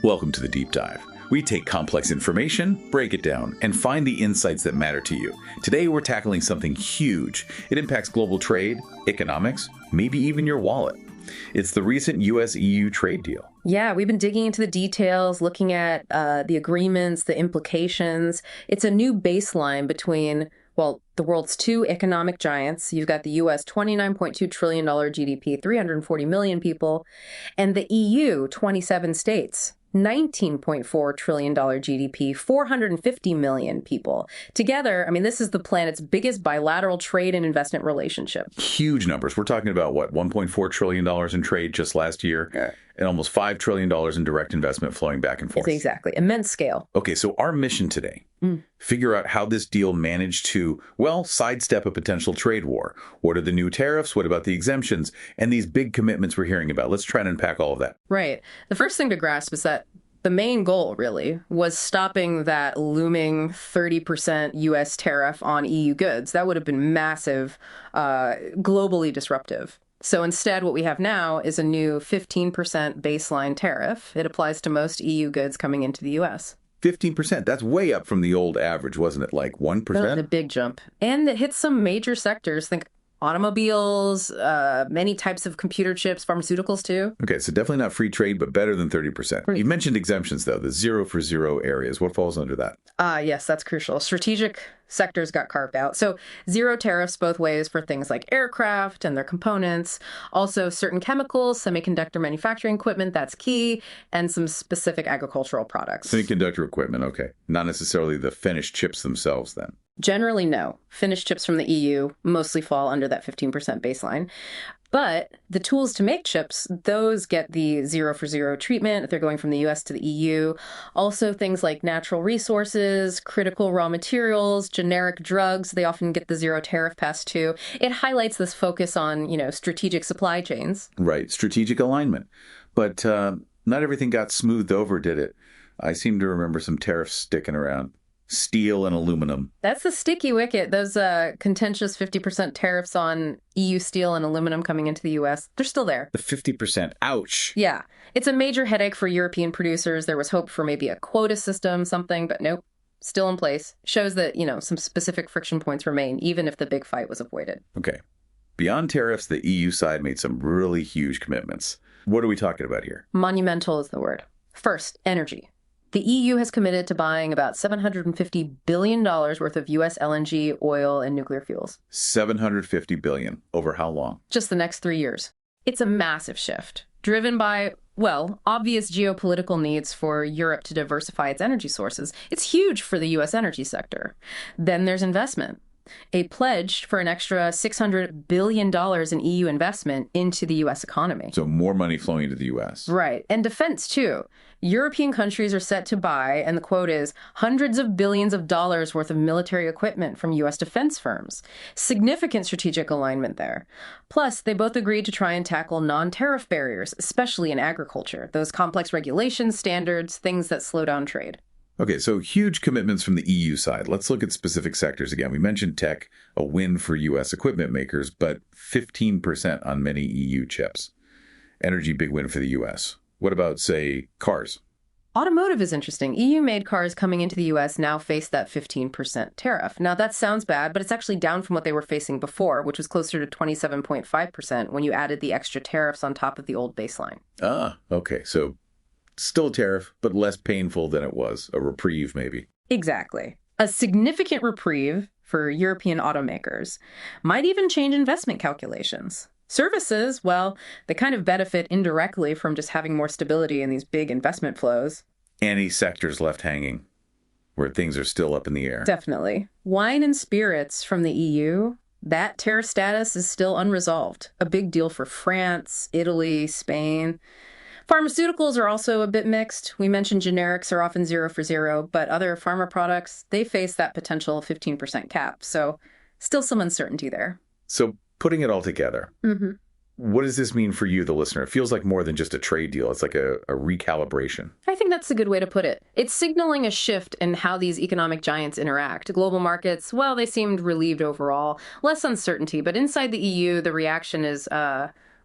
Welcome to the Deep Dive. We take complex information, break it down, and find the insights that matter to you. Today, we're tackling something huge. It impacts global trade, economics, maybe even your wallet. It's the recent US-EU trade deal. Yeah, we've been digging into the details, looking at the agreements, the implications. It's a new baseline between, well, the world's two economic giants. You've got the US $29.2 trillion GDP, 340 million people, and the EU, 27 states. $19.4 trillion GDP, 450 million people. Together, I mean, this is the planet's biggest bilateral trade and investment relationship. Huge numbers. We're talking about, what, $1.4 trillion in trade just last year, and almost $5 trillion in direct investment flowing back and forth. Exactly. Immense scale. Okay, so our mission today, figure out how this deal managed to, well, sidestep a potential trade war. What are the new tariffs? What about the exemptions? And these big commitments we're hearing about. Let's try and unpack all of that. Right. The first thing to grasp is that the main goal, really, was stopping that looming 30% U.S. tariff on EU goods. That would have been massive, globally disruptive. So instead, what we have now is a new 15% baseline tariff. It applies to most EU goods coming into the U.S. 15%. That's way up from the old average, wasn't it? Like 1%? A big jump. And it hits some major sectors. Think automobiles, many types of computer chips, pharmaceuticals too. Okay, so definitely not free trade, but better than 30%. Right. You mentioned exemptions, though, the 0 for 0 areas. What falls under that? Yes, that's crucial. Strategic sectors got carved out. So zero tariffs both ways for things like aircraft and their components. Also certain chemicals, semiconductor manufacturing equipment, that's key, and some specific agricultural products. Semiconductor equipment, okay. Not necessarily the finished chips themselves, then. Generally, no. Finished chips from the EU mostly fall under that 15% baseline. But the tools to make chips, those get the 0 for 0 treatment if they're going from the US to the EU. Also things like natural resources, critical raw materials, generic drugs, they often get the zero tariff pass too. It highlights this focus on, strategic supply chains. Right, strategic alignment. But not everything got smoothed over, did it? I seem to remember some tariffs sticking around. Steel and aluminum. That's the sticky wicket. Those contentious 50% tariffs on EU steel and aluminum coming into the U.S., they're still there. The 50%, ouch. Yeah. It's a major headache for European producers. There was hope for maybe a quota system, something, but nope. Still in place. Shows that, some specific friction points remain, even if the big fight was avoided. Okay. Beyond tariffs, the EU side made some really huge commitments. What are we talking about here? Monumental is the word. First, energy. The EU has committed to buying about $750 billion worth of U.S. LNG, oil, and nuclear fuels. $750 billion. Over how long? Just the next 3 years. It's a massive shift, driven by, well, obvious geopolitical needs for Europe to diversify its energy sources. It's huge for the U.S. energy sector. Then there's investment. A pledge for an extra $600 billion in EU investment into the U.S. economy. So more money flowing into the U.S. Right. And defense, too. European countries are set to buy, and the quote is, hundreds of billions of dollars worth of military equipment from U.S. defense firms. Significant strategic alignment there. Plus, they both agreed to try and tackle non-tariff barriers, especially in agriculture. Those complex regulations, standards, things that slow down trade. Okay, so huge commitments from the EU side. Let's look at specific sectors again. We mentioned tech, a win for U.S. equipment makers, but 15% on many EU chips. Energy, big win for the U.S. What about, say, cars? Automotive is interesting. EU-made cars coming into the U.S. now face that 15% tariff. Now, that sounds bad, but it's actually down from what they were facing before, which was closer to 27.5% when you added the extra tariffs on top of the old baseline. Ah, okay, so still a tariff, but less painful than it was. A reprieve, maybe. Exactly. A significant reprieve for European automakers might even change investment calculations. Services, well, they kind of benefit indirectly from just having more stability in these big investment flows. Any sectors left hanging where things are still up in the air? Definitely. Wine and spirits from the EU, that tariff status is still unresolved. A big deal for France, Italy, Spain. Pharmaceuticals are also a bit mixed. We mentioned generics are often 0 for 0, but other pharma products, they face that potential 15% cap. So still some uncertainty there. So putting it all together, what does this mean for you, the listener? It feels like more than just a trade deal. It's like a recalibration. I think that's a good way to put it. It's signaling a shift in how these economic giants interact. Global markets, well, they seemed relieved overall. Less uncertainty, but inside the EU, the reaction is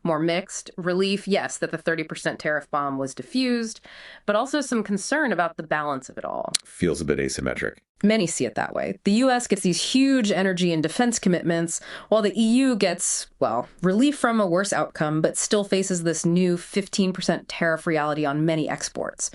more mixed. Relief, yes, that the 30% tariff bomb was diffused, but also some concern about the balance of it all. Feels a bit asymmetric. Many see it that way. The US gets these huge energy and defense commitments, while the EU gets, well, relief from a worse outcome, but still faces this new 15% tariff reality on many exports.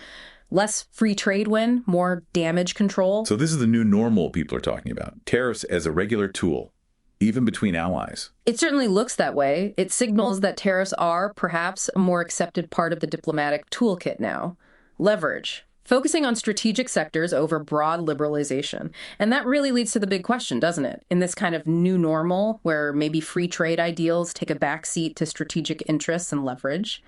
Less free trade win, more damage control. So this is the new normal people are talking about. Tariffs as a regular tool, even between allies. It certainly looks that way. It signals that tariffs are perhaps a more accepted part of the diplomatic toolkit now. Leverage. Focusing on strategic sectors over broad liberalization. And that really leads to the big question, doesn't it? In this kind of new normal, where maybe free trade ideals take a backseat to strategic interests and leverage,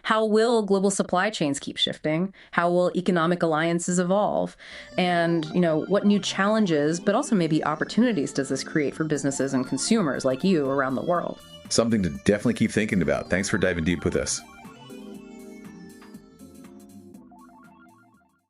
how will global supply chains keep shifting? How will economic alliances evolve? And, what new challenges, but also maybe opportunities does this create for businesses and consumers like you around the world? Something to definitely keep thinking about. Thanks for diving deep with us.